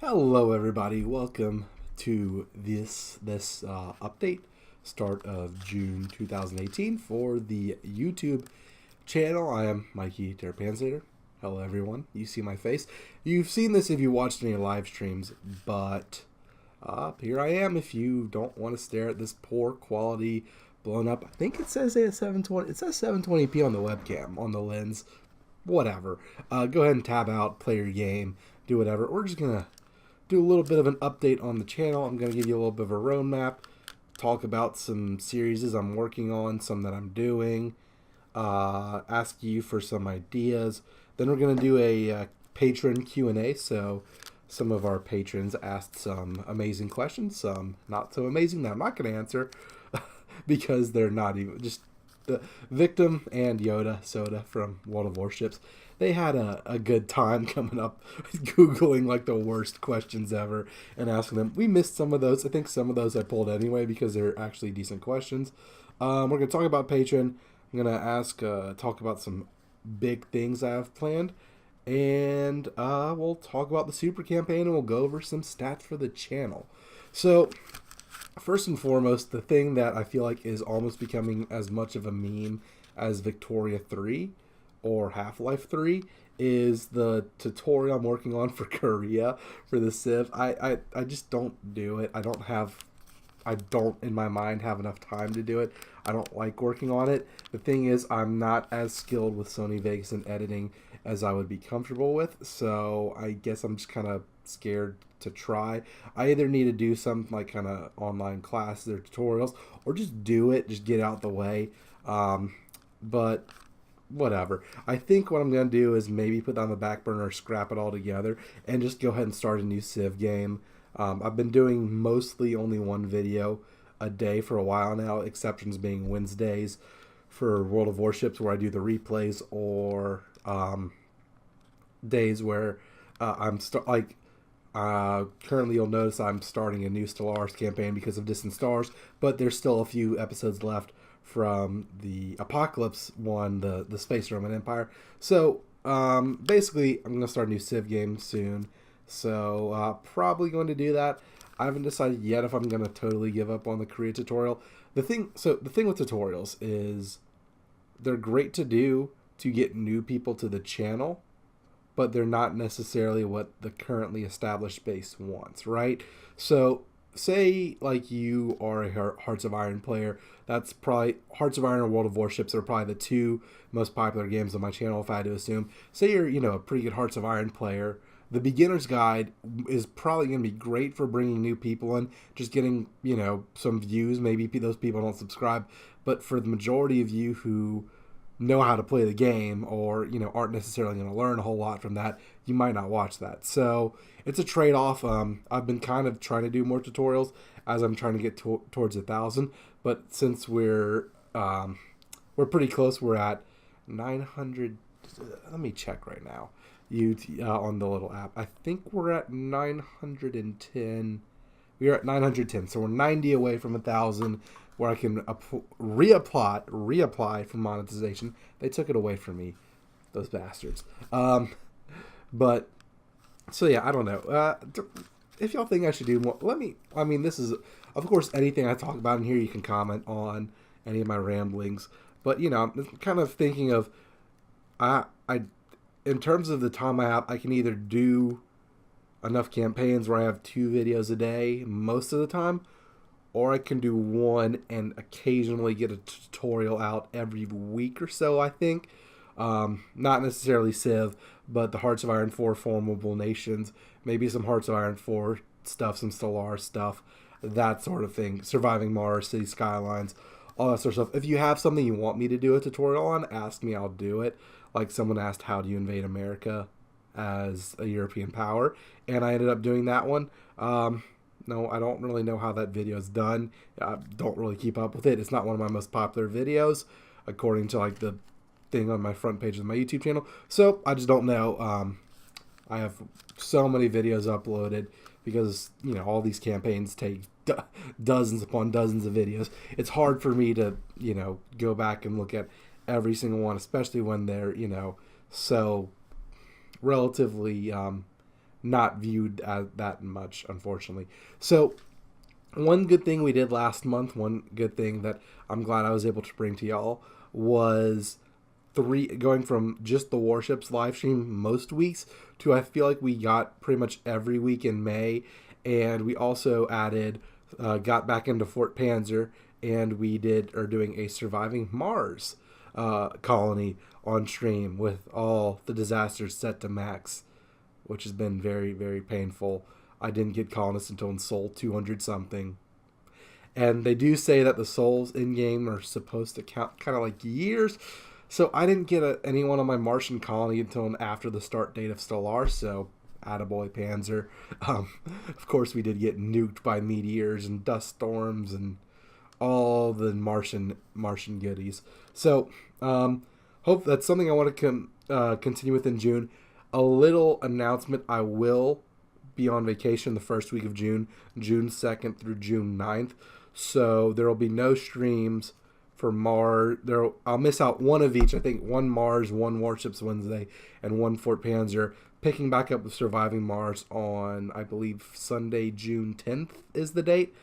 Hello, everybody. Welcome to this update, start of June 2018 for the YouTube channel. I am Mikey Panzernator. Hello, everyone. You see my face. You've seen this if you watched any live streams, but here I am. If you don't want to stare at this poor quality, blown up, I think it says 720. It says 720p on the webcam on the lens. Whatever. Go ahead and tab out, play your game, do whatever. We're just gonna do a little bit of an update on the channel. I'm going to give you a little bit of a roadmap, talk about some series I'm working on, some that I'm doing, ask you for some ideas. Then we're going to do a patron Q&A. So some of our patrons asked some amazing questions, some not so amazing that I'm not going to answer because they're not even just the Victim and Soda from World of Warships. They had a good time coming up Googling like the worst questions ever and asking them. We missed some of those. I think some of those I pulled anyway because they're actually decent questions. We're going to talk about Patreon. I'm going to talk about some big things I have planned. And we'll talk about the Super Campaign and we'll go over some stats for the channel. So, first and foremost, the thing that I feel like is almost becoming as much of a meme as Victoria 3 or Half-Life 3 is the tutorial I'm working on for Korea for the Civ. I just don't do it. I don't in my mind have enough time to do it. I don't like working on it. The thing is, I'm not as skilled with Sony Vegas and editing as I would be comfortable with, so I guess I'm just kind of scared to try. I either need to do some like kind of online classes or tutorials, or just do it, just get out the way. But whatever. I think what I'm going to do is maybe put that on the back burner or scrap it all together and just go ahead and start a new Civ game. I've been doing mostly only one video a day for a while now, exceptions being Wednesdays for World of Warships where I do the replays, or days where currently you'll notice I'm starting a new Stellaris campaign because of Distant Stars, but there's still a few episodes left from the Apocalypse one, the Space Roman Empire. So basically I'm going to start a new Civ game soon, so probably going to do that. I haven't decided yet if I'm going to totally give up on the Korea tutorial. The thing with tutorials is they're great to do to get new people to the channel, but they're not necessarily what the currently established base wants, right? So say like you are a Hearts of Iron player. That's probably Hearts of Iron or World of Warships are probably the two most popular games on my channel, if I had to assume. Say you're a pretty good Hearts of Iron player. The beginner's guide is probably going to be great for bringing new people in, just getting some views. Maybe those people don't subscribe, but for the majority of you who know how to play the game, or aren't necessarily going to learn a whole lot from that, you might not watch that. So it's a trade-off. I've been kind of trying to do more tutorials as I'm trying to get towards 1,000, but since we're pretty close, we're at 900. Let me check right now. On the little app, I think we're at 910. We're at 910, so we're 90 away from 1,000, where I can reapply for monetization. They took it away from me, those bastards. But so yeah, I don't know. If y'all think I should do more, this is, of course, anything I talk about in here, you can comment on any of my ramblings. But I'm kind of thinking of, in terms of the time I have, I can either do enough campaigns where I have 2 videos a day most of the time, or I can do one and occasionally get a tutorial out every week or so, I think. Not necessarily Civ, but the Hearts of Iron 4 Formidable Nations, maybe some Hearts of Iron 4 stuff, some Stellaris stuff, that sort of thing. Surviving Mars, City Skylines, all that sort of stuff. If you have something you want me to do a tutorial on, ask me, I'll do it. Like someone asked, how do you invade America as a European power? And I ended up doing that one. No, I don't really know how that video is done. I don't really keep up with it. It's not one of my most popular videos, according to like the thing on my front page of my YouTube channel. So I just don't know. I have so many videos uploaded because all these campaigns take dozens upon dozens of videos. It's hard for me to go back and look at every single one, especially when they're so relatively not viewed as that much, unfortunately. So one good thing we did last month, one good thing that I'm glad I was able to bring to y'all, was going from just the Warships live stream most weeks to I feel like we got pretty much every week in May, and we also got back into Fort Panzer, and are doing a Surviving Mars colony on stream with all the disasters set to max, which has been very, very painful. I didn't get colonists until in Sol 200 something. And they do say that the souls in game are supposed to count kind of like years. So I didn't get anyone on my Martian colony until after the start date of Stellar. So attaboy Panzer. Of course, we did get nuked by meteors and dust storms and all the Martian goodies. So hope that's something I want to continue with in June. A little announcement: I will be on vacation the first week of June 2nd through June 9th. So there will be no streams for Mars. I'll miss out one of each. I think one Mars, one Warships Wednesday, and one Fort Panzer. Picking back up with Surviving Mars on, I believe, Sunday, June 10th is the date.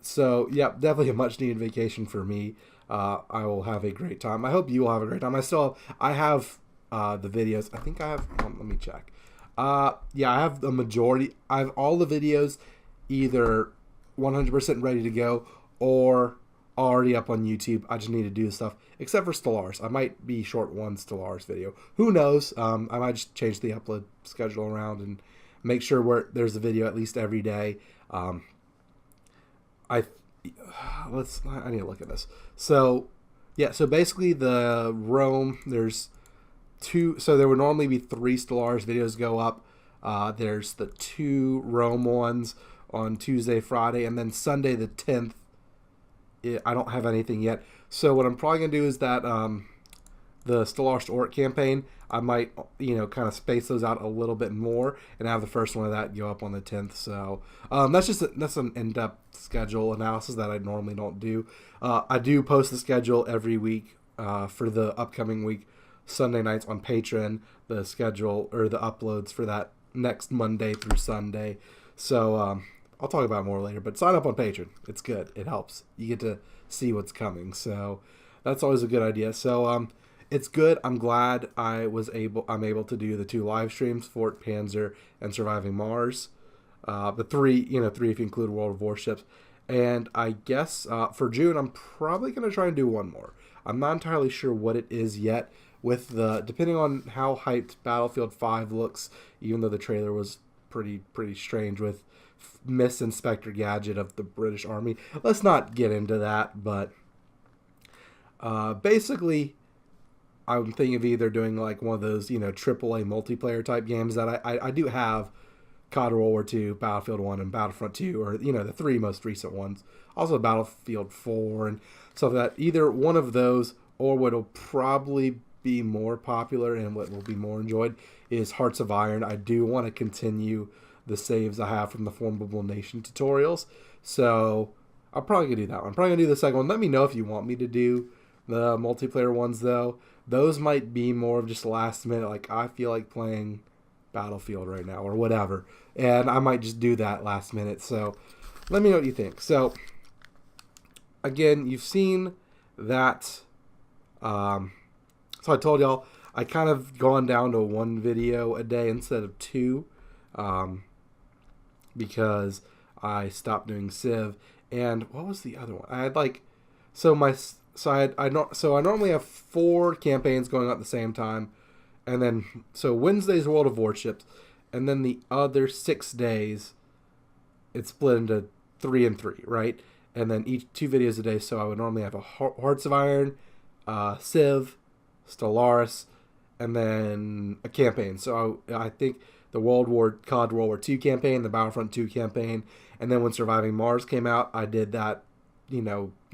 So, yeah, definitely a much-needed vacation for me. I will have a great time. I hope you will have a great time. I have the videos. I think I have, let me check. Yeah, I have the majority. I have all the videos either 100% ready to go or already up on YouTube. I just need to do stuff, except for Stellaris. I might be short one Stellaris video. Who knows? I might just change the upload schedule around and make sure there's a video at least every day. I need to look at this. So, yeah, so basically the Rome, there's two, so there would normally be 3 Stellaris videos go up. There's the 2 Rome ones on Tuesday, Friday, and then Sunday the 10th. I don't have anything yet. So what I'm probably going to do is that the Stellaris Orc campaign, I might, kind of space those out a little bit more and have the first one of that go up on the 10th. So that's an in-depth schedule analysis that I normally don't do. I do post the schedule every week for the upcoming week, Sunday nights on Patreon, the schedule or the uploads for that next Monday through Sunday. So I'll talk about it more later, but sign up on Patreon. It's good. It helps. You get to see what's coming. So that's always a good idea. So it's good. I'm glad I'm able to do the 2 live streams, Fort Panzer and Surviving Mars. The 3 if you include World of Warships. And I guess for June, I'm probably going to try and do one more. I'm not entirely sure what it is yet. Depending on how hyped Battlefield 5 looks, even though the trailer was pretty strange with Miss Inspector Gadget of the British Army. Let's not get into that, but basically, I'm thinking of either doing like one of those, AAA multiplayer type games that I do have, COD World War II, Battlefield 1, and Battlefront 2, or, the 3 most recent ones. Also Battlefield 4 and stuff like that. Either one of those, or what will probably be more popular and what will be more enjoyed is Hearts of Iron. I do want to continue the saves I have from the Formidable Nation tutorials. So I'm probably going to do that one. I'm probably going to do the second one. Let me know if you want me to do the multiplayer ones, though. Those might be more of just last minute, like I feel like playing Battlefield right now or whatever. And I might just do that last minute. So let me know what you think. So again, you've seen that. So I told y'all I kind of gone down to 1 video a day instead of 2. Because I stopped doing Civ, and what was the other one? I had I normally have 4 campaigns going on at the same time, and then Wednesday's World of Warships, and then the other 6 days it's split into 3 and 3, right? And then each 2 videos a day. So I would normally have a Hearts of Iron, Civ, Stellaris, and then a campaign. So I think the COD World War II campaign, the Battlefront 2 campaign, and then when Surviving Mars came out, I did that,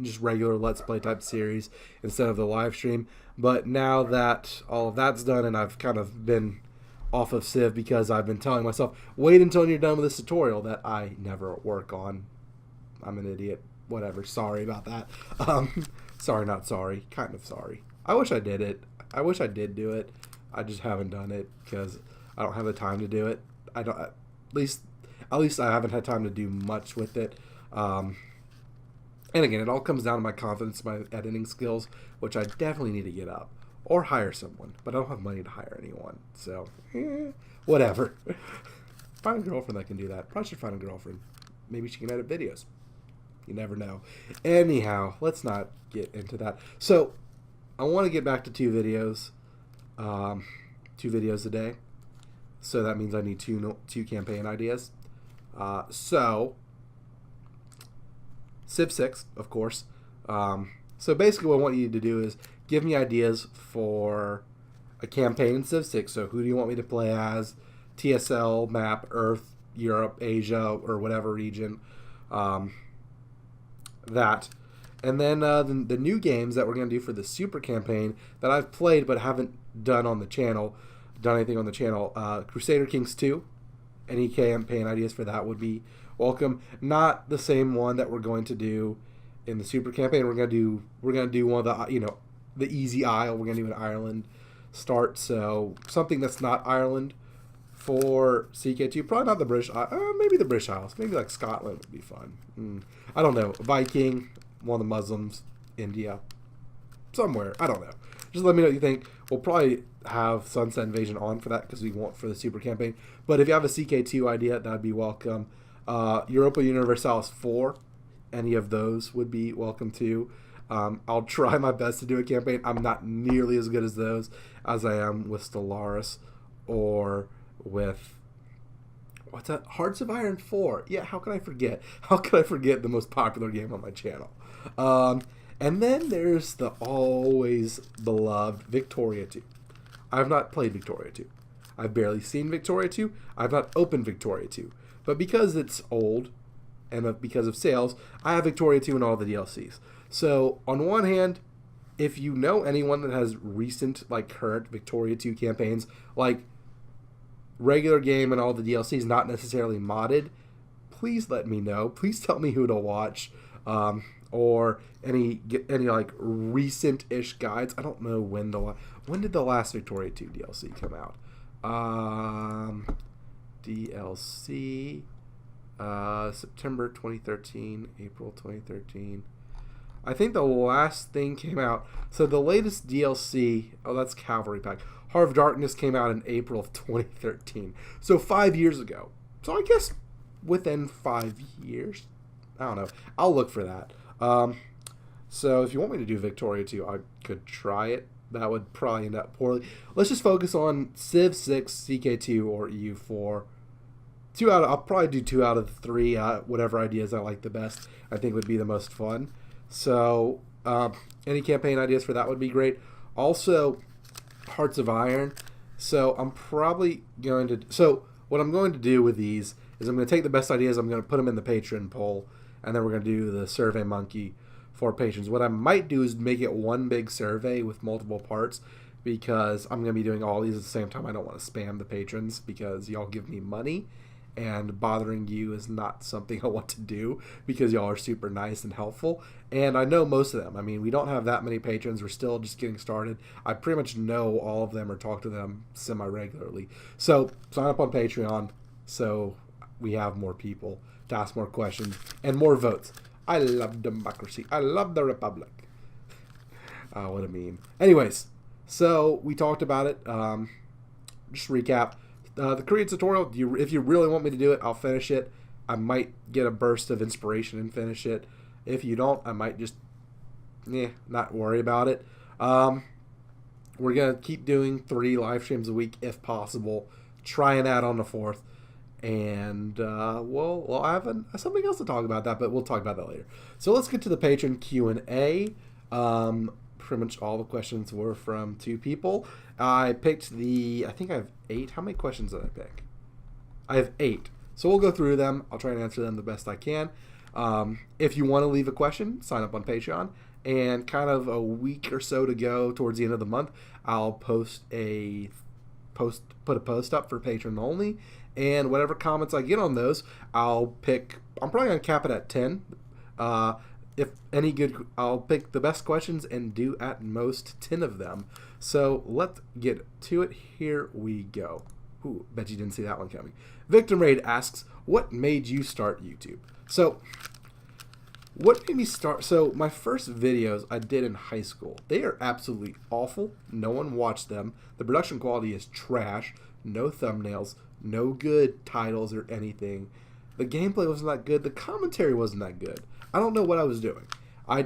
just regular Let's Play type series instead of the live stream. But now that all of that's done and I've kind of been off of Civ because I've been telling myself, wait until you're done with this tutorial that I never work on. I'm an idiot. Whatever. Sorry about that. Sorry, not sorry. Kind of sorry. I wish I did it. I wish I did do it. I just haven't done it because I don't have the time to do it. I don't at least I haven't had time to do much with it. And again, it all comes down to my confidence, my editing skills, which I definitely need to get up or hire someone. But I don't have money to hire anyone, so whatever. Find a girlfriend that can do that. Probably should find a girlfriend. Maybe she can edit videos. You never know. Anyhow, let's not get into that. So I want to get back to 2 videos. 2 videos a day. So that means I need two campaign ideas. So Civ 6, of course. So basically what I want you to do is give me ideas for a campaign in Civ 6. So who do you want me to play as? TSL, map, Earth, Europe, Asia, or whatever region. That. And then the new games that we're going to do for the Super campaign that I've played but haven't done anything on the channel. Crusader Kings 2. Any campaign ideas for that would be welcome. Not the same one that we're going to do in the Super campaign. We're gonna do one of the the easy Isle. We're gonna do an Ireland start. So something that's not Ireland for CK2. Probably not the British. Maybe the British Isles. Maybe like Scotland would be fun. I don't know. Viking, one of the Muslims, India, somewhere. I don't know. Just let me know what you think. We'll probably have Sunset Invasion on for that because we want for the Super campaign. But if you have a CK2 idea, that'd be welcome. Europa Universalis 4, any of those would be welcome too. I'll try my best to do a campaign. I'm not nearly as good as those as I am with Stellaris or with what's that? Hearts of Iron 4. Yeah, how can I forget? How can I forget the most popular game on my channel? And then there's the always beloved Victoria 2. I have not played Victoria 2. I've barely seen Victoria 2. I've not opened Victoria 2. But because it's old and because of sales, I have Victoria 2 and all the DLCs. So on one hand, if you know anyone that has recent, like current Victoria 2 campaigns, like regular game and all the DLCs, not necessarily modded, please let me know. Please tell me who to watch. Or any like recent-ish guides. I don't know when did the last Victoria 2 DLC come out? DLC September 2013, April 2013. I think the last thing came out. So the latest DLC, that's Cavalry Pack. Heart of Darkness came out in April of 2013. So 5 years ago. So I guess within 5 years. I don't know. I'll look for that. So if you want me to do Victoria 2, I could try it. That would probably end up poorly. Let's just focus on Civ 6, CK2, or EU4. I'll probably do 2 out of the 3. Whatever ideas I like the best, I think would be the most fun. So any campaign ideas for that would be great. Also, Hearts of Iron. So I'm probably going to. So what I'm going to do with these is I'm going to take the best ideas. I'm going to put them in the Patreon poll. And then we're going to do the Survey Monkey for patrons. What I might do is make it one big survey with multiple parts because I'm going to be doing all these at the same time. I don't want to spam the patrons because y'all give me money. And bothering you is not something I want to do because y'all are super nice and helpful. And I know most of them. I mean, we don't have that many patrons. We're still just getting started. I pretty much know all of them or talk to them semi-regularly. So sign up on Patreon so we have more people to ask more questions and more votes. I love democracy. I love the republic. What a meme. Anyways, so we talked about it. Just recap. The Korean tutorial, if you really want me to do it, I'll finish it. I might get a burst of inspiration and finish it. If you don't, I might just not worry about it. We're going to keep doing 3 live streams a week if possible. Try and add on the 4th. And we'll have something else to talk about that, but we'll talk about that later. So let's get to the patron Q&A. Pretty much all the questions were from 2 people. I picked I think I have 8. How many questions did I pick? I have 8. So we'll go through them. I'll try and answer them the best I can. If you want to leave a question, sign up on Patreon. And kind of a week or so to go towards the end of the month, I'll put a post up for patron only. And whatever comments I get on those, I'm probably going to cap it at 10. If any good, I'll pick the best questions and do at most 10 of them. So let's get to it. Here we go. Ooh, bet you didn't see that one coming. Victim Raid asks, what made you start YouTube? So, what made me start? So, my first videos I did in high school, they are absolutely awful. No one watched them. The production quality is trash. No thumbnails, no good titles or anything. The gameplay wasn't that good. The commentary wasn't that good. I don't know what I was doing.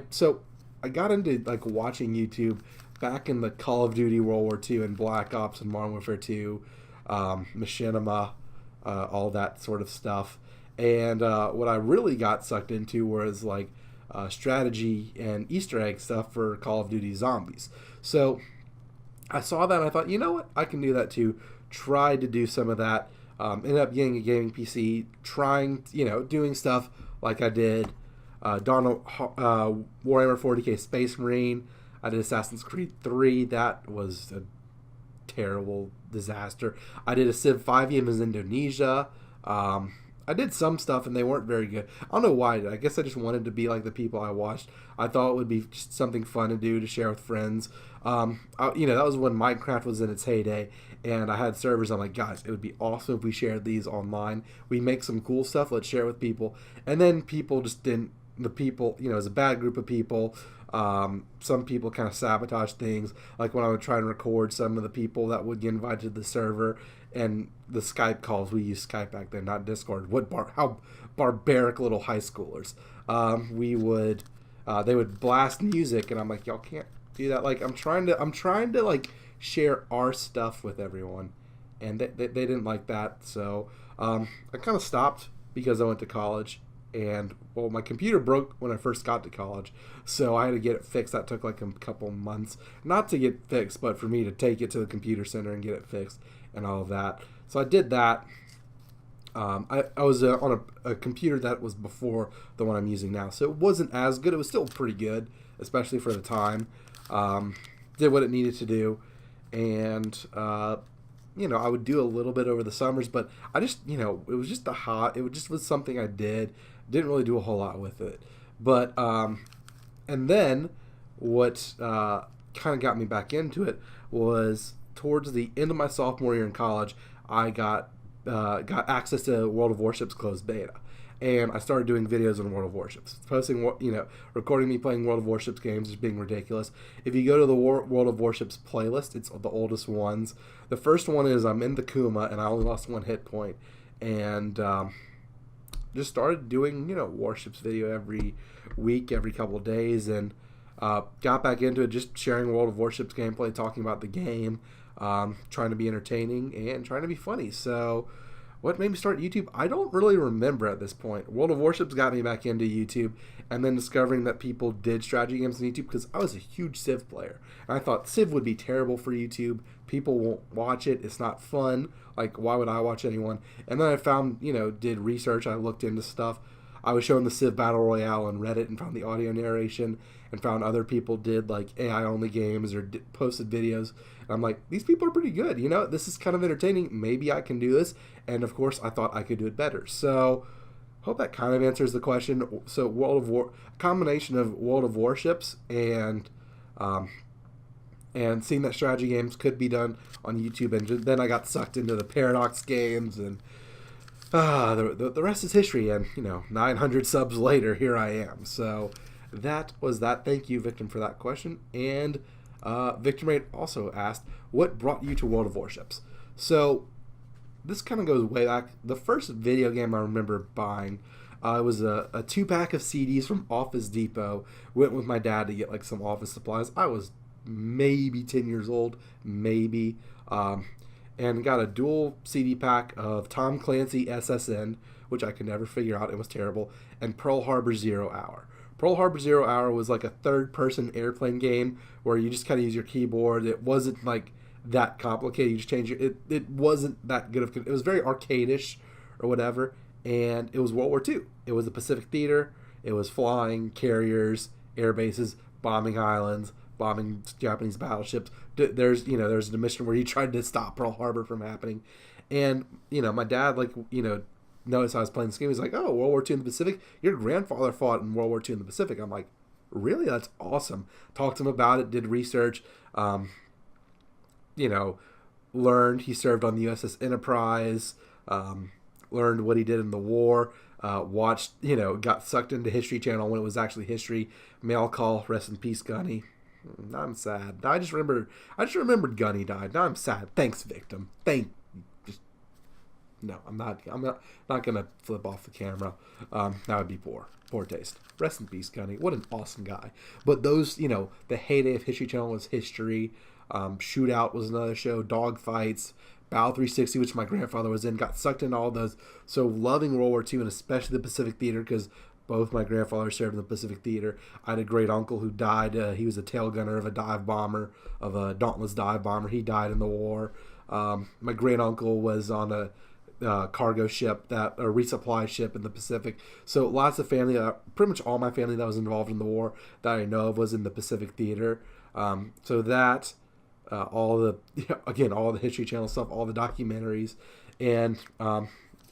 So I got into like watching YouTube back in the Call of Duty World War II and Black Ops and Modern Warfare 2, Machinima, all that sort of stuff. And what I really got sucked into was like strategy and Easter egg stuff for Call of Duty Zombies. So I saw that and I thought, you know what, I can do that too. Tried to do some of that. Ended up getting a gaming PC, trying, doing stuff like I did Warhammer 40k Space Marine. I did Assassin's Creed 3. That was a terrible disaster. I did a Civ 5 game in Indonesia. I did some stuff and they weren't very good. I don't know why. I guess I just wanted to be like the people I watched. I thought it would be just something fun to do, to share with friends. That was when Minecraft was in its heyday, and I had servers. I'm like, guys, it would be awesome if we shared these online. We make some cool stuff. Let's share it with people. And then people just didn't. The people, it was a bad group of people. Some people kind of sabotage things. Like when I would try and record some of the people that would get invited to the server, and the Skype calls, we used Skype back then, not Discord. How barbaric little high schoolers. They would blast music, and I'm like, y'all can't do that. Like I'm trying to like share our stuff with everyone, and they didn't like that. So I kind of stopped because I went to college. And, well, my computer broke when I first got to college, so I had to get it fixed. That took like a couple months. Not to get fixed, but for me to take it to the computer center and get it fixed and all of that. So I did that. I was on a computer that was before the one I'm using now, so it wasn't as good. It was still pretty good, especially for the time. Did what it needed to do, and I would do a little bit over the summers, but I just, it was just it just was something I did. Didn't really do a whole lot with it. But, and then what kind of got me back into it was towards the end of my sophomore year in college, I got access to World of Warships closed beta. And I started doing videos on World of Warships. Posting, recording me playing World of Warships games is being ridiculous. If you go to the World of Warships playlist, it's the oldest ones. The first one is I'm in the Kuma, and I only lost 1 hit point. And just started doing, Warships video every week, every couple of days. And got back into it, just sharing World of Warships gameplay, talking about the game, trying to be entertaining, and trying to be funny. So what made me start YouTube? I don't really remember at this point. World of Warships got me back into YouTube, and then discovering that people did strategy games on YouTube, because I was a huge Civ player. And I thought Civ would be terrible for YouTube. People won't watch it. It's not fun. Like, why would I watch anyone? And then I found, did research. I looked into stuff. I was showing the Civ Battle Royale on Reddit and found the audio narration, and found other people did like AI-only games or posted videos. And I'm like, these people are pretty good. This is kind of entertaining. Maybe I can do this. And of course, I thought I could do it better. So, hope that kind of answers the question. So, combination of World of Warships and seeing that strategy games could be done on YouTube. And then I got sucked into the Paradox games, and the rest is history. And 900 subs later, here I am. So that was that. Thank you, Victim, for that question. And Victim Raid also asked, what brought you to World of Warships? So this kind of goes way back. The first video game I remember buying, it was a 2-pack of CDs from Office Depot. Went with my dad to get like some office supplies. I was maybe 10 years old, maybe, and got a dual CD pack of Tom Clancy SSN, which I could never figure out. It was terrible, and Pearl Harbor Zero Hour. Pearl Harbor Zero Hour was like a third-person airplane game where you just kind of use your keyboard. It wasn't like that complicated. You just change it wasn't that good of. It was very arcade-ish or whatever, and it was World War II. It was the Pacific Theater. It was flying carriers, air bases, bombing islands, bombing Japanese battleships. There's a mission where he tried to stop Pearl Harbor from happening, and my dad noticed I was playing this game. He's like, "Oh, World War II in the Pacific. Your grandfather fought in World War II in the Pacific." I'm like, "Really? That's awesome." Talked to him about it. Did research. learned he served on the USS Enterprise, learned what he did in the war, watched, got sucked into History Channel when it was actually history. Mail call, rest in peace, Gunny. I'm sad. I just remembered Gunny died. Now I'm sad. Thanks, victim. No, I'm not gonna flip off the camera. That would be poor taste. Rest in peace, Gunny. What an awesome guy. But those, the heyday of History Channel was history. Shootout was another show. Dogfights, Battle 360, which my grandfather was in. Got sucked into all those. So loving World War II and especially the Pacific Theater because both my grandfathers served in the Pacific Theater. I had a great uncle who died. He was a tail gunner of a dive bomber, of a Dauntless dive bomber. He died in the war. My great uncle was on a cargo ship, a resupply ship in the Pacific. So lots of family, pretty much all my family that was involved in the war that I know of was in the Pacific Theater. So that, all the History Channel stuff, all the documentaries, and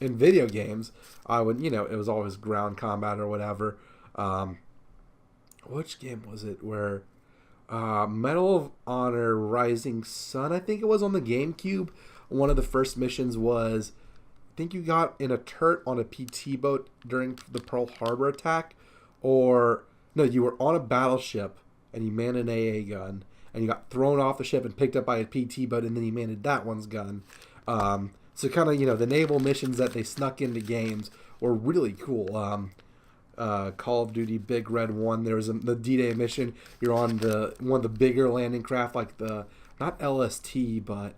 in video games, I would, it was always ground combat or whatever. Which game was it where Medal of Honor Rising Sun, I think it was on the GameCube. One of the first missions was, I think you got in a turret on a PT boat during the Pearl Harbor attack, or no, you were on a battleship and you manned an AA gun, and you got thrown off the ship and picked up by a PT boat, and then you manned that one's gun. So kind of, the naval missions that they snuck into games were really cool. Call of Duty Big Red 1, there was the D-Day mission. You're on one of the bigger landing craft, like not LST, but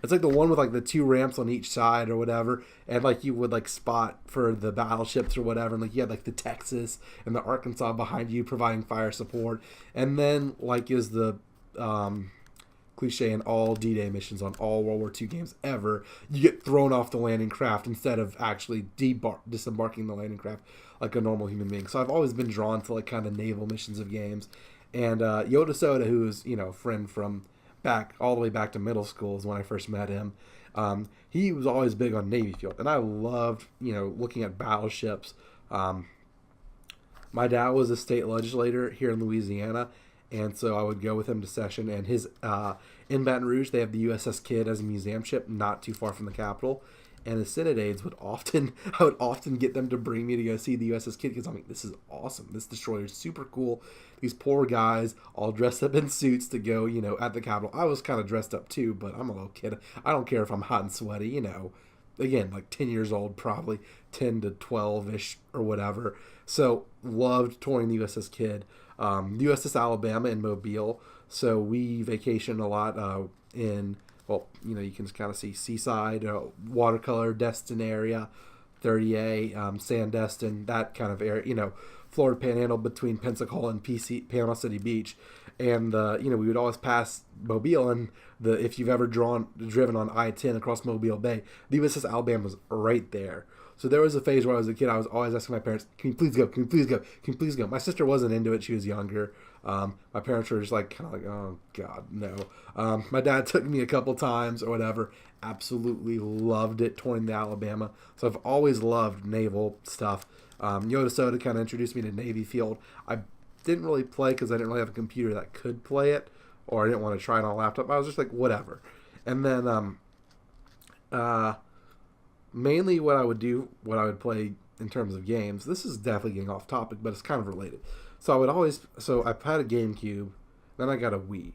it's like the one with like the two ramps on each side or whatever, and like you would like spot for the battleships or whatever, and like you had like the Texas and the Arkansas behind you providing fire support, and then like is the cliche in all D-Day missions on all World War II games ever, you get thrown off the landing craft instead of actually disembarking the landing craft like a normal human being. So I've always been drawn to like kind of naval missions of games, and Yoda Soda, who is a friend from all the way back to middle school is when I first met him. He was always big on Navy Field, and I loved, looking at battleships. My dad was a state legislator here in Louisiana, and so I would go with him to session. And his in Baton Rouge, they have the USS Kidd as a museum ship, not too far from the Capitol. And the Senate aides I would often get them to bring me to go see the USS Kidd because I'm like, this is awesome. This destroyer is super cool. These poor guys all dressed up in suits to go, at the Capitol. I was kind of dressed up too, but I'm a little kid. I don't care if I'm hot and sweaty, Again, like 10 years old, probably 10 to 12-ish or whatever. So loved touring the USS Kidd. The USS Alabama in Mobile. So we vacation a lot in... Well, you can kind of see Seaside, Watercolor, Destin area, 30A, Sandestin, that kind of area, Florida Panhandle between Pensacola and Panama City Beach. And, we would always pass Mobile, and if you've ever driven on I-10 across Mobile Bay, the USS Alabama was right there. So there was a phase where I was a kid, I was always asking my parents, can you please go? Can you please go? Can you please go? My sister wasn't into it. She was younger. My parents were just kind of like, oh, God, no. My dad took me a couple times or whatever. Absolutely loved it, touring the Alabama. So I've always loved naval stuff. Yoda Soda kind of introduced me to Navy Field. I didn't really play because I didn't really have a computer that could play it, or I didn't want to try it on a laptop. I was just like, whatever. And then mainly what I would play in terms of games, this is definitely getting off topic, but it's kind of related. So I've had a GameCube, then I got a Wii.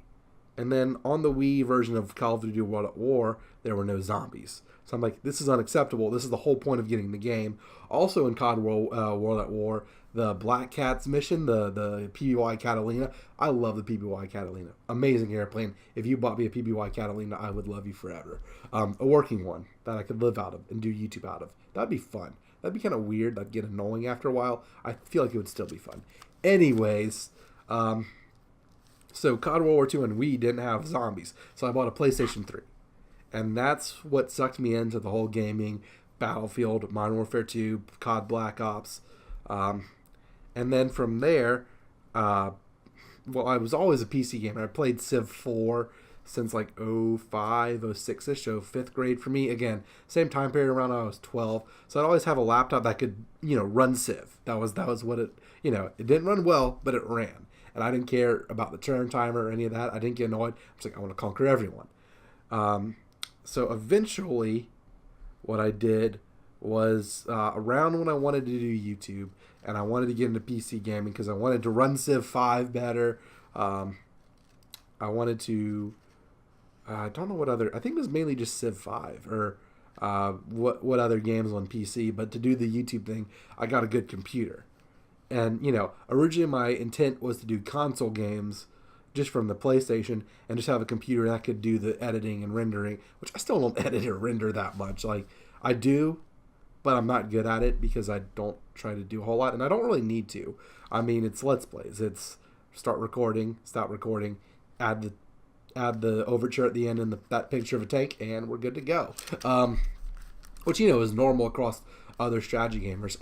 And then on the Wii version of Call of Duty World at War, there were no zombies. So I'm like, this is unacceptable. This is the whole point of getting the game. Also in COD World at War, the Black Cats mission, the PBY Catalina. I love the PBY Catalina. Amazing airplane. If you bought me a PBY Catalina, I would love you forever. A working one that I could live out of and do YouTube out of. That'd be fun. That'd be kind of weird. That'd get annoying after a while. I feel like it would still be fun. Anyways, so COD World War II and Wii didn't have zombies. So I bought a PlayStation 3. And that's what sucked me into the whole gaming, Battlefield, Modern Warfare 2, COD Black Ops. And then from there, I was always a PC gamer. I played Civ 4 since like 05, 06-ish, so 5th grade for me. Again, same time period around when I was 12. So I'd always have a laptop that could, run Civ. That was what it, it didn't run well, but it ran. And I didn't care about the turn timer or any of that. I didn't get annoyed. I was like, I want to conquer everyone. So eventually, what I did was around when I wanted to do YouTube, and I wanted to get into PC gaming because I wanted to run Civ 5 better. I wanted to. I don't know what other. I think it was mainly just Civ 5 or what other games on PC. But to do the YouTube thing, I got a good computer. And, originally my intent was to do console games just from the PlayStation and just have a computer that could do the editing and rendering, which I still don't edit or render that much. Like, I do, but I'm not good at it because I don't try to do a whole lot, and I don't really need to. I mean, it's Let's Plays. It's start recording, stop recording, add the overture at the end and that picture of a tank, and we're good to go. Which is normal across other strategy gamers.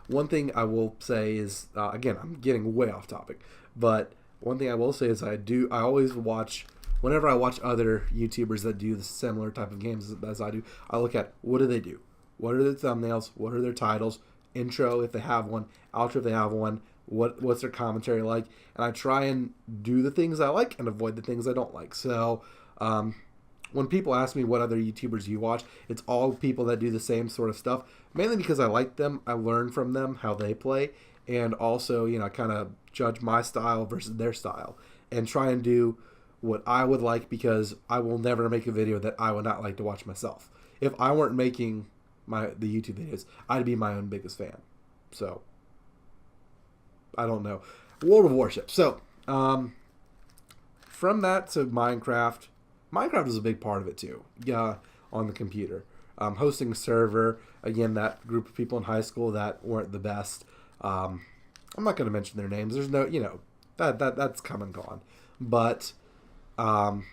One thing I will say is again, I'm getting way off topic, but one thing I will say is I always watch whenever I watch other YouTubers that do the similar type of games as I do. I look at what do they do, what are their thumbnails, what are their titles, intro if they have one, outro if they have one, what's their commentary like, and I try and do the things I like and avoid the things I don't like. So when people ask me what other YouTubers you watch, it's all people that do the same sort of stuff, mainly because I like them, I learn from them how they play, and also, kind of judge my style versus their style, and try and do what I would like, because I will never make a video that I would not like to watch myself. If I weren't making the YouTube videos, I'd be my own biggest fan. So, I don't know. World of Warships. So, from that to Minecraft. Minecraft was a big part of it too. Yeah, on the computer. Hosting a server, again, that group of people in high school that weren't the best. I'm not going to mention their names. There's no, that's come and gone. But got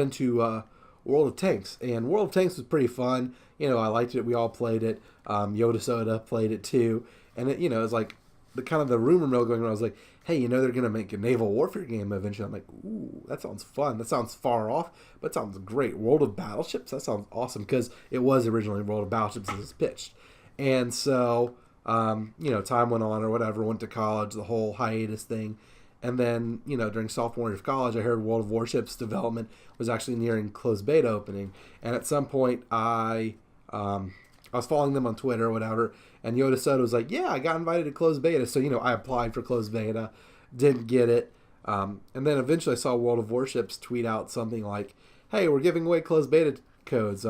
into World of Tanks, and World of Tanks was pretty fun. I liked it. We all played it. Yoda Soda played it too, and it, it's like the rumor mill going around. I was like, hey, they're going to make a naval warfare game eventually. I'm like, ooh, that sounds fun. That sounds far off, but sounds great. World of Battleships, that sounds awesome, because it was originally World of Battleships as it was pitched. And so, time went on or whatever, went to college, the whole hiatus thing. And then, during sophomore year of college, I heard World of Warships development was actually nearing closed beta opening. And at some point, I was following them on Twitter or whatever, and Yoda Soda was like, yeah, I got invited to closed beta. So, I applied for closed beta, didn't get it. And then eventually I saw World of Warships tweet out something like, hey, we're giving away closed beta codes.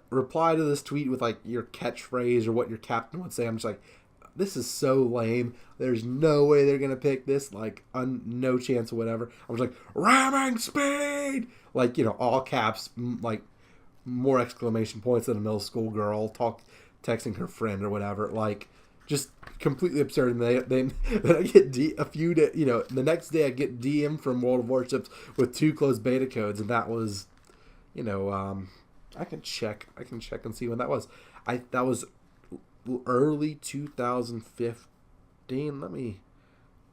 Reply to this tweet with like your catchphrase or what your captain would say. I'm just like, this is so lame. There's no way they're going to pick this. Like, no chance or whatever. I was like, ramming speed! Like, all caps, like, more exclamation points than a middle school girl texting her friend or whatever. Like, just completely absurd. And then I get the next day I get DM from World of Warships with 2 closed beta codes, and that was, I can check and see when that was. That was early 2015. Let me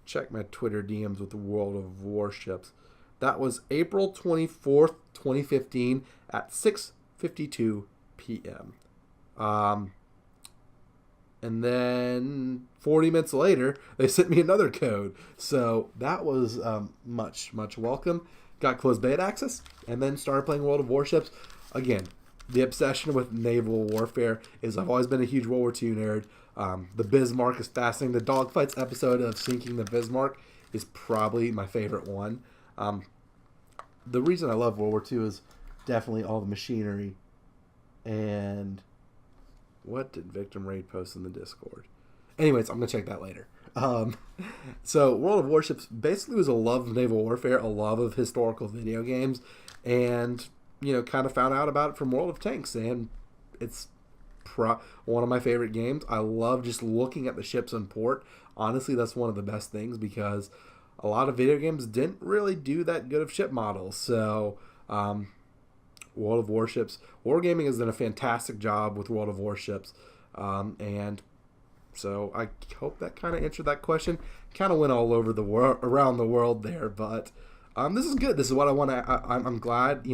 check my Twitter DMs with the World of Warships. That was April 24th, 2015 at 6:52 p.m. And then 40 minutes later, they sent me another code. So that was much welcome. Got closed beta access, and then started playing World of Warships. Again, the obsession with naval warfare is I've always been a huge World War II nerd. The Bismarck is fascinating. The Dogfights episode of Sinking the Bismarck is probably my favorite one. The reason I love World War II is definitely all the machinery. And what did Victim Raid post in the Discord? Anyways, I'm going to check that later. So World of Warships basically was a love of naval warfare, a love of historical video games, and kind of found out about it from World of Tanks, and it's one of my favorite games. I love just looking at the ships in port. Honestly, that's one of the best things, because a lot of video games didn't really do that good of ship models. So, World of Warships, Wargaming has done a fantastic job with World of Warships, and so I hope that kind of answered that question. Kind of went all over the world, around the world there, but this is good. This is what I want to. I'm glad,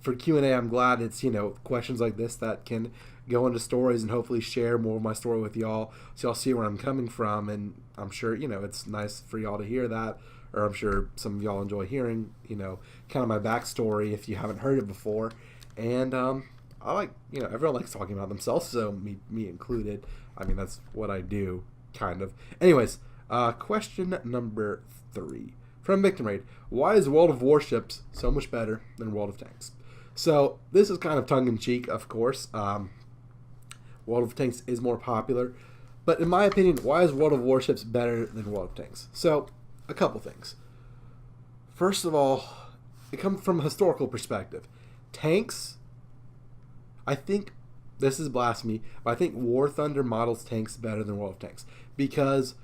for Q&A, I'm glad it's, questions like this that can go into stories and hopefully share more of my story with y'all, so y'all see where I'm coming from. And I'm sure, it's nice for y'all to hear that, or I'm sure some of y'all enjoy hearing, kind of my backstory if you haven't heard it before. And I like, everyone likes talking about themselves, so me included. I mean, that's what I do, kind of. Anyways, question number 3 from Victim Raid: why is World of Warships so much better than World of Tanks? So this is kind of tongue in cheek, of course. World of Tanks is more popular, but in my opinion, why is World of Warships better than World of Tanks? So, a couple things. First of all, it comes from a historical perspective. Tanks, I think, this is blasphemy, but I think War Thunder models tanks better than World of Tanks. Because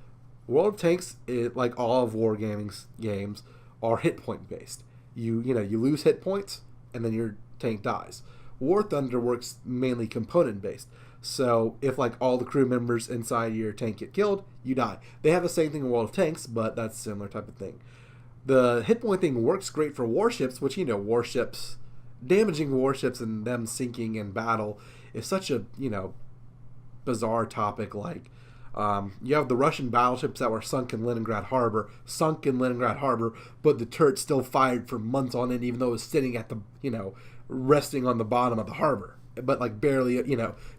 World of Tanks, like all of Wargaming's games, are hit point based. You lose hit points, and then your tank dies. War Thunder works mainly component based. So if like all the crew members inside your tank get killed, you die. They have the same thing in World of Tanks, but that's a similar type of thing. The hit point thing works great for warships, which warships, damaging warships and them sinking in battle is such a bizarre topic. Like you have the Russian battleships that were sunk in Leningrad Harbor, but the turret still fired for months on end, even though it was sitting at the resting on the bottom of the harbor, but like barely,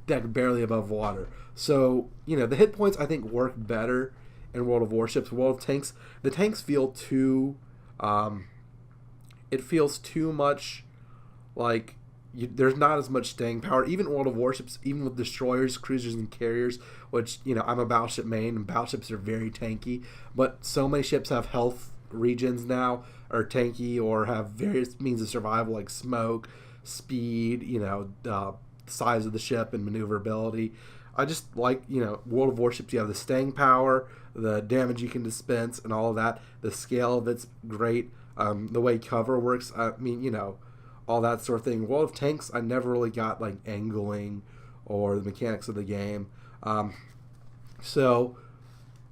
deck barely above water. So, the hit points I think work better in World of Warships. World of Tanks, the tanks feel too, it feels too much like there's not as much staying power. Even World of Warships, even with destroyers, cruisers, and carriers, which, I'm a battleship main, and battleships are very tanky, but so many ships have health regions now, are tanky, or have various means of survival like smoke, speed, size of the ship and maneuverability. I just like, World of Warships, you have the staying power, the damage you can dispense, and all of that. The scale of it's great. The way cover works, I mean, all that sort of thing. World of Tanks, I never really got like angling or the mechanics of the game. So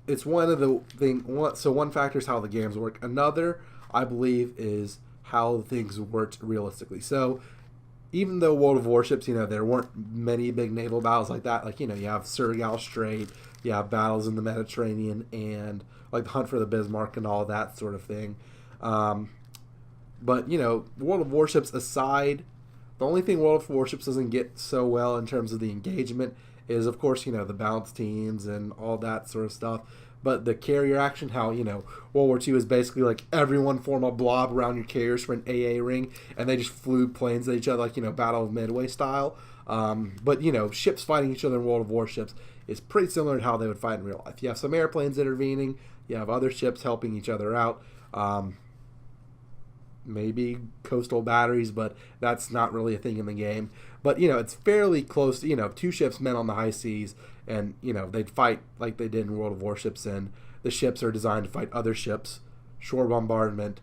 it's one of the thing. So one factor is how the games work. Another, I believe, is how things worked realistically. So even though World of Warships, there weren't many big naval battles like that. Like, you have Surgal Strait, you have battles in the Mediterranean, and like the Hunt for the Bismarck and all that sort of thing. But, World of Warships aside, the only thing World of Warships doesn't get so well in terms of the engagement is, of course, the balance teams and all that sort of stuff. But the carrier action, how, World War II is basically like everyone form a blob around your carriers for an AA ring, and they just flew planes at each other, like, Battle of Midway style. But, ships fighting each other in World of Warships is pretty similar to how they would fight in real life. You have some airplanes intervening, you have other ships helping each other out. Maybe coastal batteries, but that's not really a thing in the game. But, it's fairly close to, 2 ships met on the high seas, and, they'd fight like they did in World of Warships, and the ships are designed to fight other ships, shore bombardment,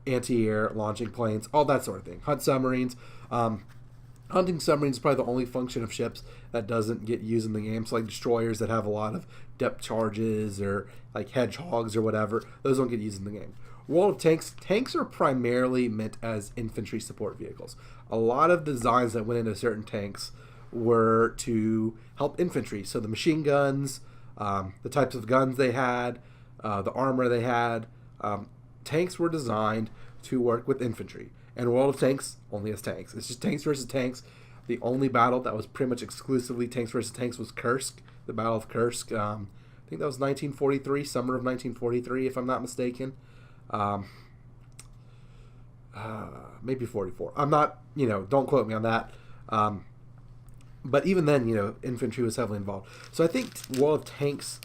anti-air, launching planes, all that sort of thing. Hunt submarines. Hunting submarines is probably the only function of ships that doesn't get used in the game. So like destroyers that have a lot of depth charges, or like hedgehogs or whatever, those don't get used in the game. World of Tanks, tanks are primarily meant as infantry support vehicles. A lot of designs that went into certain tanks were to help infantry. So the machine guns, the types of guns they had, the armor they had. Tanks were designed to work with infantry. And World of Tanks only has tanks. It's just tanks versus tanks. The only battle that was pretty much exclusively tanks versus tanks was Kursk, the Battle of Kursk. I think that was 1943, summer of 1943, if I'm not mistaken. Maybe 44. I'm not, don't quote me on that. But even then, infantry was heavily involved. So I think World of Tanks,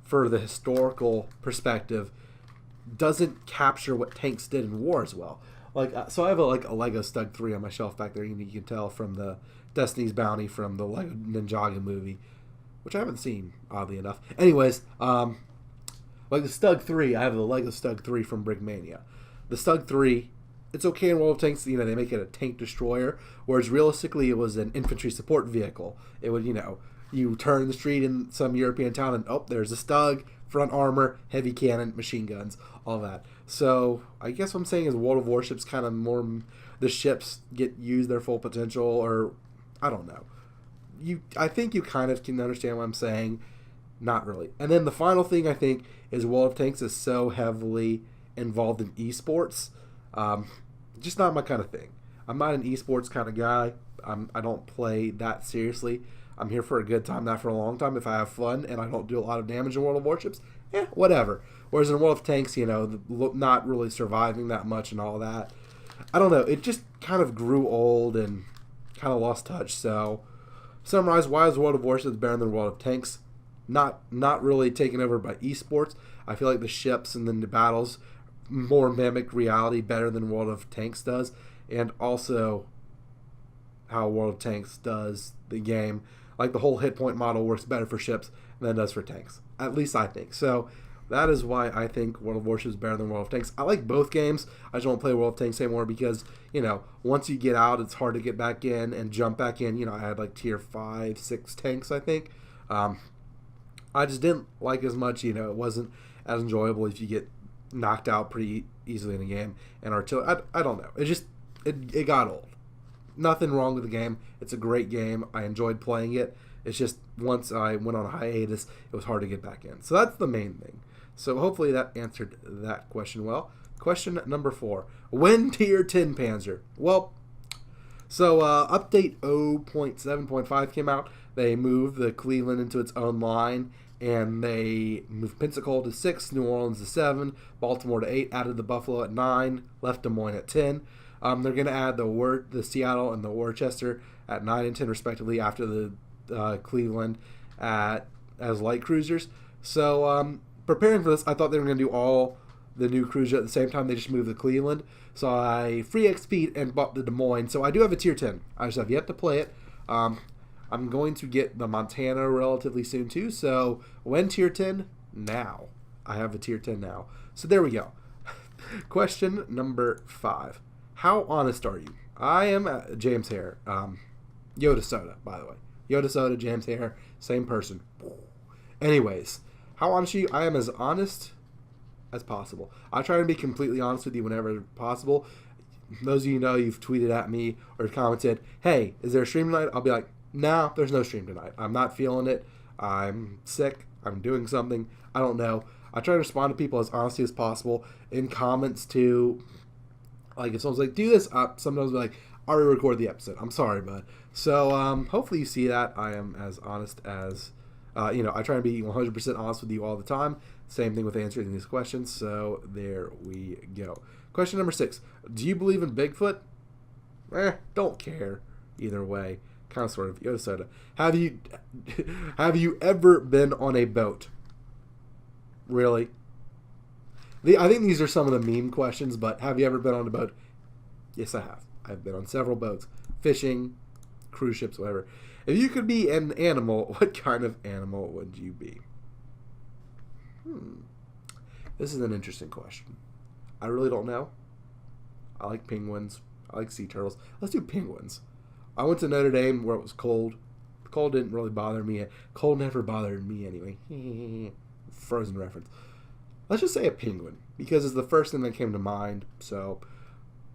for the historical perspective, doesn't capture what tanks did in war as well. Like, so I have a Lego Stug 3 on my shelf back there. You can tell from the Destiny's Bounty from the Lego Ninjago movie, which I haven't seen, oddly enough. Anyways, like the Stug 3, I have the Lego Stug 3 from Brickmania. The Stug 3, it's okay in World of Tanks, they make it a tank destroyer, whereas realistically it was an infantry support vehicle. It would, you turn the street in some European town and, oh, there's a Stug, front armor, heavy cannon, machine guns, all that. So I guess what I'm saying is World of Warships kind of more, the ships get used their full potential, or I don't know. I think you kind of can understand what I'm saying. Not really. And then the final thing I think is World of Tanks is so heavily involved in esports. Just not my kind of thing. I'm not an esports kind of guy. I don't play that seriously. I'm here for a good time, not for a long time. If I have fun and I don't do a lot of damage in World of Warships, whatever. Whereas in World of Tanks, not really surviving that much and all that. I don't know. It just kind of grew old and kind of lost touch. So, summarize, why is World of Warships better than World of Tanks? Not really taken over by esports. I feel like the ships and then the battles more mimic reality better than World of Tanks does, and also how World of Tanks does the game. Like the whole hit point model works better for ships than it does for tanks. At least I think. So that is why I think World of Warships is better than World of Tanks. I like both games. I just don't play World of Tanks anymore because, once you get out, it's hard to get back in and jump back in. I had like tier 5, 6 tanks, I think. I just didn't like as much. It wasn't as enjoyable if you get knocked out pretty easily in a game. And artillery, I don't know. It got old. Nothing wrong with the game. It's a great game. I enjoyed playing it. It's just once I went on a hiatus, it was hard to get back in. So that's the main thing. So hopefully that answered that question well. Question number 4. When tier 10 Panzer? Well, so update 0.7.5 came out. They moved the Cleveland into its own line, and they moved Pensacola to 6, New Orleans to 7, Baltimore to 8, added the Buffalo at 9, left Des Moines at 10. They're going to add the Seattle and the Worcester at 9 and 10 respectively after the Cleveland as light cruisers. So preparing for this, I thought they were going to do all the new cruisers at the same time. They just moved the Cleveland. So I free XP'd and bought the Des Moines. So I do have a tier 10. I just have yet to play it. I'm going to get the Montana relatively soon too. So when tier 10? Now. I have a tier 10 now. So there we go. Question number 5. How honest are you? I am James Hare. Yoda Soda, by the way. Yoda Soda, James Hare, same person. Anyways, how honest are you? I am as honest as possible. I try to be completely honest with you whenever possible. Those of you know you've tweeted at me or commented, hey, is there a stream tonight? I'll be like, no, there's no stream tonight. I'm not feeling it. I'm sick. I'm doing something. I don't know. I try to respond to people as honestly as possible in comments too. Like if someone's like, do this, sometimes I'll be like, I already recorded the episode. I'm sorry, bud. So hopefully you see that. I am as honest as, I try to be 100% honest with you all the time. Same thing with answering these questions. So there we go. Question number 6. Do you believe in Bigfoot? Don't care. Either way. Kind of sort of. Yoda Soda. Have you ever been on a boat? Really? I think these are some of the meme questions, but have you ever been on a boat? Yes, I have. I've been on several boats. Fishing, cruise ships, whatever. If you could be an animal, what kind of animal would you be? This is an interesting question. I really don't know. I like penguins. I like sea turtles. Let's do penguins. I went to Notre Dame where it was cold. The cold didn't really bother me. Cold never bothered me anyway. Frozen reference. Let's just say a penguin, because it's the first thing that came to mind. So,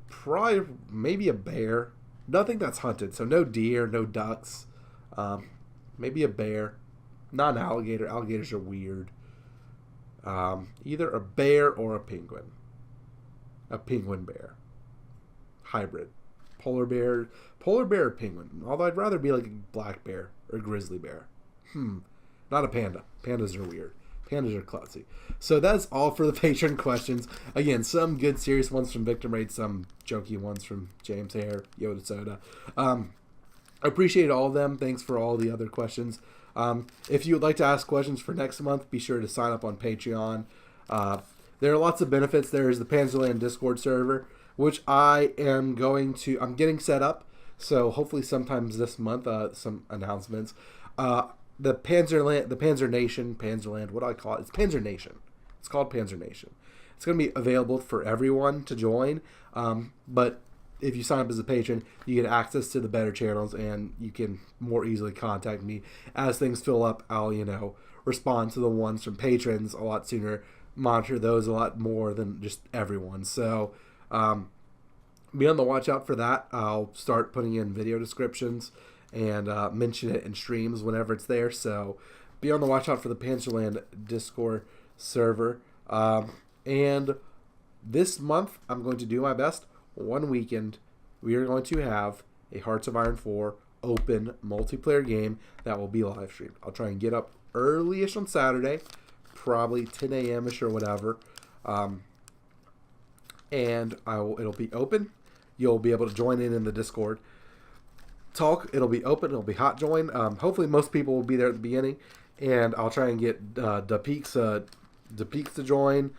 probably maybe a bear. Nothing that's hunted. So no deer, no ducks. Maybe a bear. Not an alligator. Alligators are weird. Either a bear or a penguin. A penguin bear. Hybrid. Polar bear or penguin. Although I'd rather be like a black bear or a grizzly bear. Not a panda. Pandas are weird. Pandas are klutzy. So that's all for the patron questions. Again, some good serious ones from Victim Raid, some jokey ones from James Hare, Yoda Soda. I appreciate all of them. Thanks for all the other questions. If you would like to ask questions for next month, be sure to sign up on Patreon. There are lots of benefits. There is the Panzerland Discord server, which I'm getting set up. So hopefully sometimes this month, some announcements. The Panzerland, what do I call it? It's Panzernation. It's called Panzernation. It's going to be available for everyone to join. But if you sign up as a patron, you get access to the better channels and you can more easily contact me. As things fill up, I'll, respond to the ones from patrons a lot sooner, monitor those a lot more than just everyone. So, be on the watch out for that. I'll start putting in video descriptions and mention it in streams whenever it's there. So be on the watch out for the Panzerland Discord server. And this month, I'm going to do my best. One weekend, we are going to have a Hearts of Iron 4 open multiplayer game that will be live streamed. I'll try and get up early-ish on Saturday, probably 10 a.m.-ish or whatever. And it'll be open. You'll be able to join in the Discord. Talk. It'll be open. It'll be hot join. Hopefully most people will be there at the beginning. And I'll try and get the Peaks to join.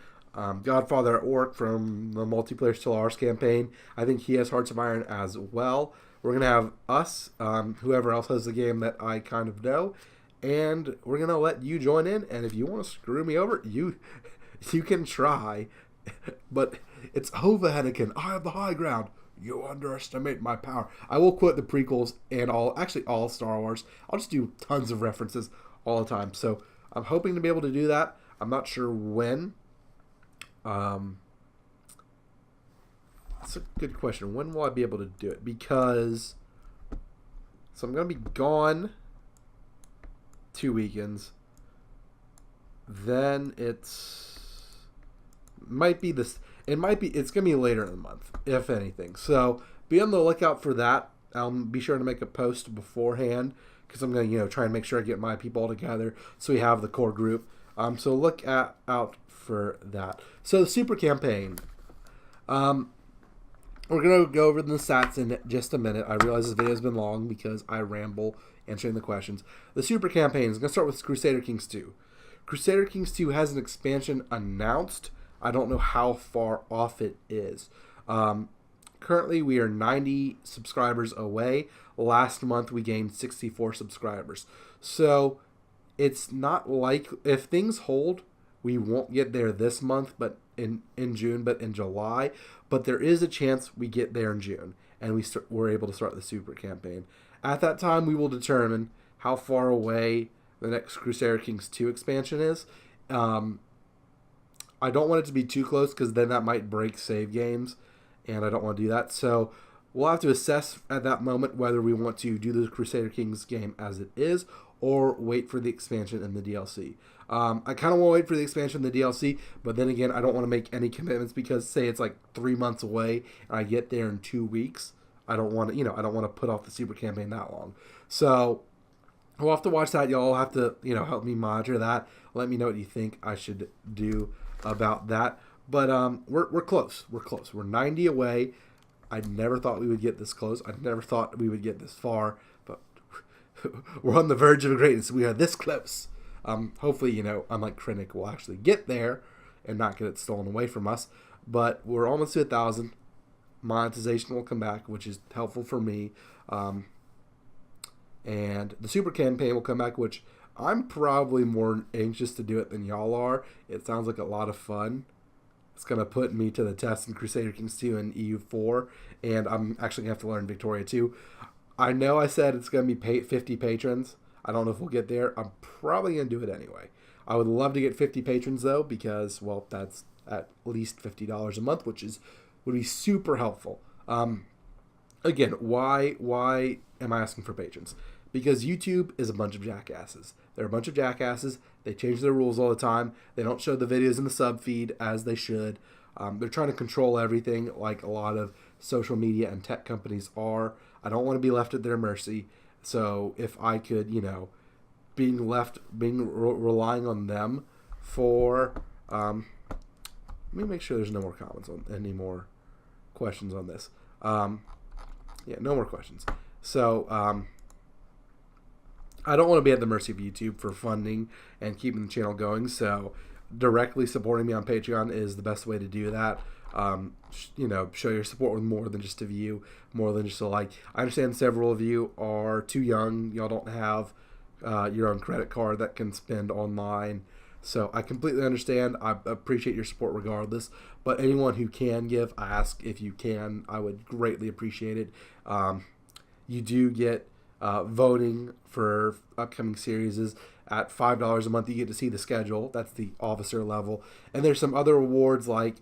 Godfather at work from the Multiplayer Still Ours campaign. I think he has Hearts of Iron as well. We're going to have us, whoever else has the game that I kind of know. And we're going to let you join in. And if you want to screw me over, you can try. But it's Hova Henneken. I have the high ground. You underestimate my power. I will quote the prequels and all Star Wars. I'll just do tons of references all the time. So I'm hoping to be able to do that. I'm not sure when. That's a good question. When will I be able to do it? Because I'm going to be gone 2 weekends. Then it's going to be later in the month, if anything. So be on the lookout for that. I'll be sure to make a post beforehand because I'm going to, try and make sure I get my people all together so we have the core group. So look out for that. So the super campaign. We're going to go over the stats in just a minute. I realize this video has been long because I ramble answering the questions. The super campaign is going to start with Crusader Kings 2. Crusader Kings 2 has an expansion announced. I don't know how far off it is. Currently, we are 90 subscribers away. Last month, we gained 64 subscribers. So it's not like, if things hold, we won't get there this month, but in June, but in July. But there is a chance we get there in June, and we're able to start the super campaign. At that time, we will determine how far away the next Crusader Kings 2 expansion is. I don't want it to be too close because then that might break save games, and I don't want to do that. So we'll have to assess at that moment whether we want to do the Crusader Kings game as it is or wait for the expansion and the DLC. I kind of want to wait for the expansion and the DLC, but then again, I don't want to make any commitments because say it's like 3 months away and I get there in 2 weeks. I don't want to, I don't want to put off the super campaign that long. So we'll have to watch that. Y'all have to, help me monitor that. Let me know what you think I should do about that. But we're close. We're close. We're 90 away. I never thought we would get this close. I never thought we would get this far. But we're on the verge of greatness. We are this close. Hopefully, unlike Krennic, we'll actually get there and not get it stolen away from us. But we're almost to 1,000. Monetization will come back, which is helpful for me. And the super campaign will come back, which I'm probably more anxious to do it than y'all are. It sounds like a lot of fun. It's going to put me to the test in Crusader Kings 2 and EU4, and I'm actually going to have to learn Victoria 2. I know I said it's going to be 50 patrons. I don't know if we'll get there. I'm probably going to do it anyway. I would love to get 50 patrons, though, because, well, that's at least $50 a month, which would be super helpful. Again, why am I asking for patrons? Because YouTube is a bunch of jackasses. They're a bunch of jackasses. They change their rules all the time. They don't show the videos in the sub feed as they should. They're trying to control everything like a lot of social media and tech companies are. I don't want to be left at their mercy. So if I could, relying on them for, let me make sure there's no more comments on any more questions on this. No more questions. So, I don't want to be at the mercy of YouTube for funding and keeping the channel going. So directly supporting me on Patreon is the best way to do that. Show your support with more than just a view, more than just a like. I understand several of you are too young. Y'all don't have your own credit card that can spend online. So I completely understand. I appreciate your support regardless. But anyone who can give, I ask if you can. I would greatly appreciate it. You do get voting for upcoming series at $5 a month. You get to see the schedule. That's the officer level. And there's some other awards like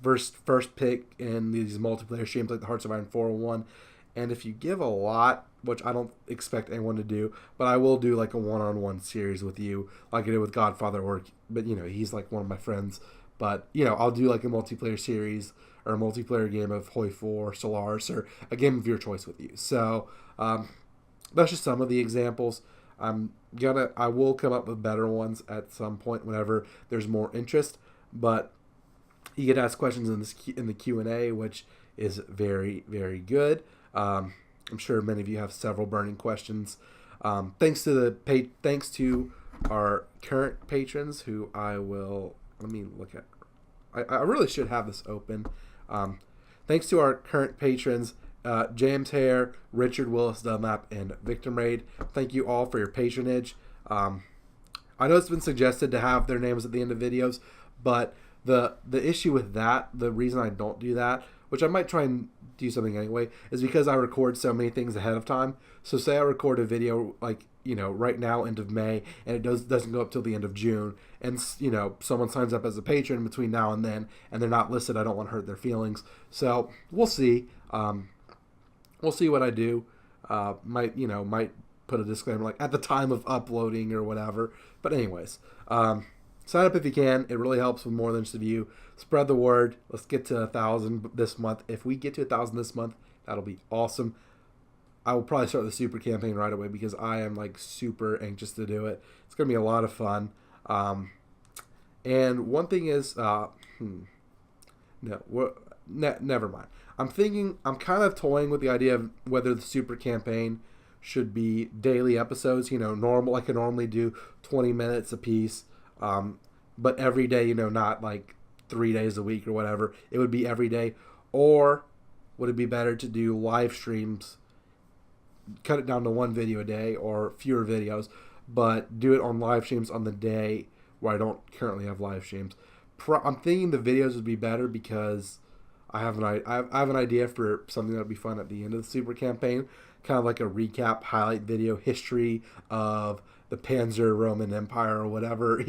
first pick in these multiplayer streams like the Hearts of Iron 401. And if you give a lot, which I don't expect anyone to do, but I will do like a one-on-one series with you like I did with Godfather. But he's like one of my friends. But, I'll do like a multiplayer series or a multiplayer game of Hoi 4, Solaris, or a game of your choice with you. So that's just some of the examples. I will come up with better ones at some point whenever there's more interest. But you get asked questions in the Q&A, which is very, very good. I'm sure many of you have several burning questions. Thanks to our current patrons, who let me look at. I really should have this open. Thanks to our current patrons, James Hare, Richard Willis Dunlap, and Victor Raid. Thank you all for your patronage. I know it's been suggested to have their names at the end of videos, but the issue with that, the reason I don't do that, which I might try and do something anyway, is because I record so many things ahead of time. So say I record a video like, right now, end of May, and it doesn't go up till the end of June, and, someone signs up as a patron between now and then, and they're not listed, I don't want to hurt their feelings. So we'll see. We'll see what I do. Might put a disclaimer like at the time of uploading or whatever. But anyways, sign up if you can. It really helps with more than just a view. Spread the word. Let's get to 1,000 this month. If we get to 1,000 this month, that'll be awesome. I will probably start the super campaign right away because I am like super anxious to do it. It's gonna be a lot of fun. And one thing is, never mind. I'm kind of toying with the idea of whether the super campaign should be daily episodes, normal, like I normally do, 20 minutes a piece, but every day, not like 3 days a week or whatever. It would be every day. Or would it be better to do live streams, cut it down to one video a day or fewer videos, but do it on live streams on the day where I don't currently have live streams? I'm thinking the videos would be better because I have an idea for something that would be fun at the end of the super campaign, kind of like a recap highlight video, history of the Panzer Roman Empire or whatever,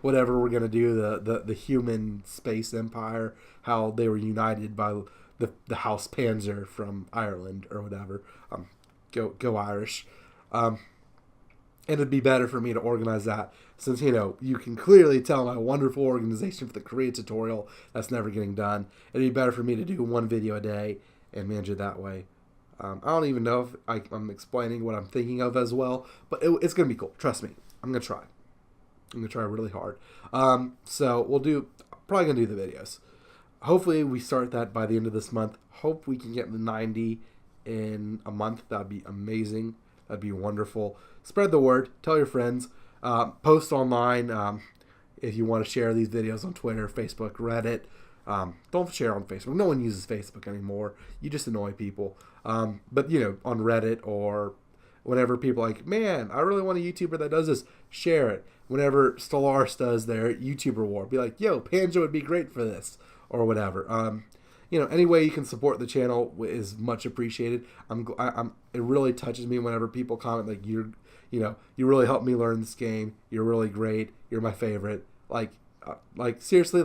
whatever we're gonna do, the human space empire, how they were united by the House Panzer from Ireland or whatever. Go Irish. And it'd be better for me to organize that since, you can clearly tell my wonderful organization for the Korea tutorial that's never getting done. It'd be better for me to do one video a day and manage it that way. I don't even know if I'm explaining what I'm thinking of as well, but it's going to be cool. Trust me. I'm going to try. I'm going to try really hard. So probably going to do the videos. Hopefully we start that by the end of this month. Hope we can get the 90 in a month. That'd be amazing. That'd be wonderful. Spread the word. Tell your friends. Post online if you want to share these videos on Twitter, Facebook, Reddit. Don't share on Facebook. No one uses Facebook anymore. You just annoy people. But, on Reddit or whenever people are like, man, I really want a YouTuber that does this, share it. Whenever Stellaris does their YouTuber war, be like, yo, Panjo would be great for this or whatever. Any way you can support the channel is much appreciated. It really touches me whenever people comment like, you really helped me learn this game. You're really great. You're my favorite. Like seriously,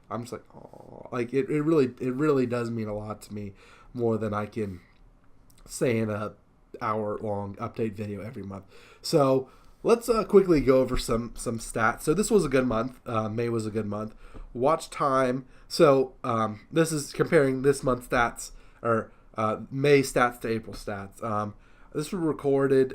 I'm just like, oh, it really does mean a lot to me, more than I can say in a hour-long update video every month. So let's quickly go over some stats. So this was a good month. May was a good month. Watch time. So this is comparing this month's stats, or May stats to April stats. This was recorded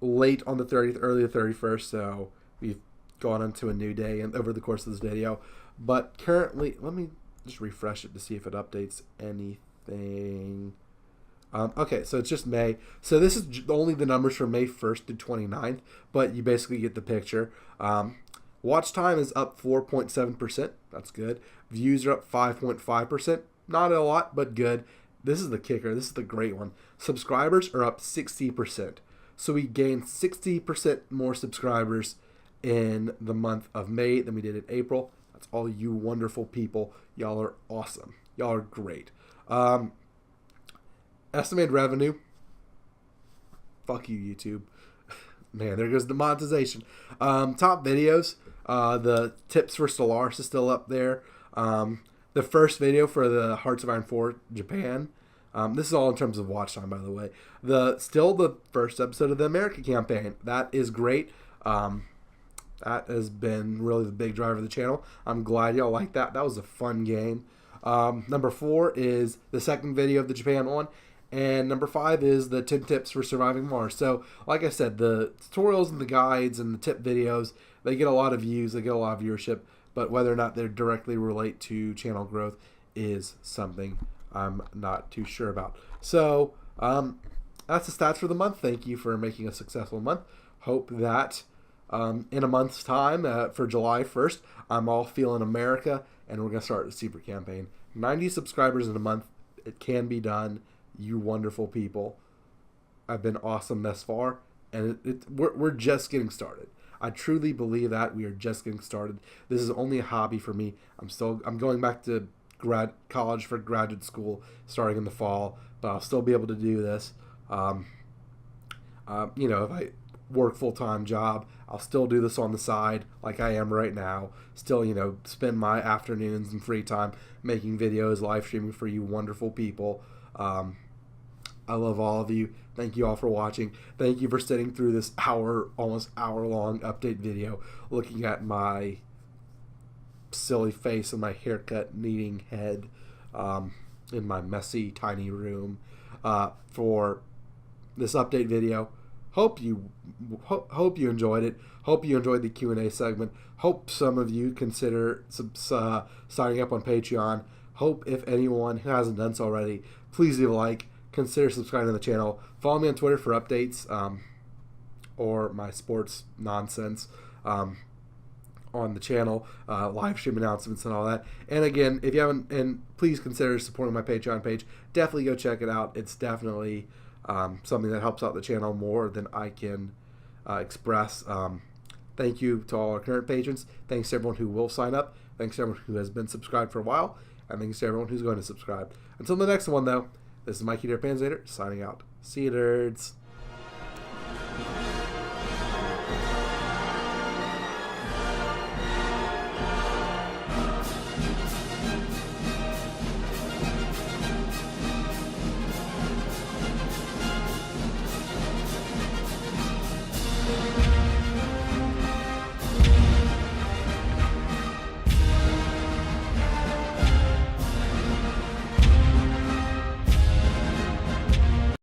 late on the 30th, early the 31st. So we've gone into a new day and over the course of this video. But currently, let me just refresh it to see if it updates anything. Okay, so it's just May. So this is only the numbers from May 1st to 29th, but you basically get the picture. Watch time is up 4.7%. That's good. Views are up 5.5%. Not a lot, but good. This is the kicker. This is the great one. Subscribers are up 60%. So we gained 60% more subscribers in the month of May than we did in April. That's all you wonderful people. Y'all are awesome. Y'all are great. Estimated revenue. Fuck you, YouTube. Man, there goes the monetization. Top videos. The tips for Stellaris is still up there. The first video for the Hearts of Iron 4 Japan. This is all in terms of watch time, by the way. Still the first episode of the America campaign. That is great. That has been really the big driver of the channel. I'm glad y'all like that. That was a fun game. Number 4 is the second video of the Japan one. And number 5 is the 10 tips for surviving Mars. So, like I said, the tutorials and the guides and the tip videos, they get a lot of views, they get a lot of viewership. But whether or not they directly relate to channel growth is something I'm not too sure about. So, that's the stats for the month. Thank you for making a successful month. Hope that in a month's time, for July 1st, I'm all feeling America, and we're going to start the Super campaign. 90 subscribers in a month. It can be done. You wonderful people. I've been awesome thus far, and we're just getting started. I truly believe that we are just getting started. This is only a hobby for me. I'm going back to college for graduate school starting in the fall, but I'll still be able to do this. If I work full-time job, I'll still do this on the side like I am right now. Still, spend my afternoons and free time making videos, live streaming for you wonderful people. I love all of you. Thank you all for watching. Thank you for sitting through this almost hour-long update video, looking at my silly face and my haircut needing head in my messy, tiny room for this update video. Hope you enjoyed it. Hope you enjoyed the Q&A segment. Hope some of you consider signing up on Patreon. Hope if anyone who hasn't done so already, please leave a like. Consider subscribing to the channel. Follow me on Twitter for updates or my sports nonsense on the channel, live stream announcements and all that. And again, if you haven't, and please consider supporting my Patreon page. Definitely go check it out. It's definitely something that helps out the channel more than I can express. Thank you to all our current patrons. Thanks to everyone who will sign up. Thanks to everyone who has been subscribed for a while. And thanks to everyone who's going to subscribe. Until the next one, though, this is Mikey Panzernator signing out. See you, nerds.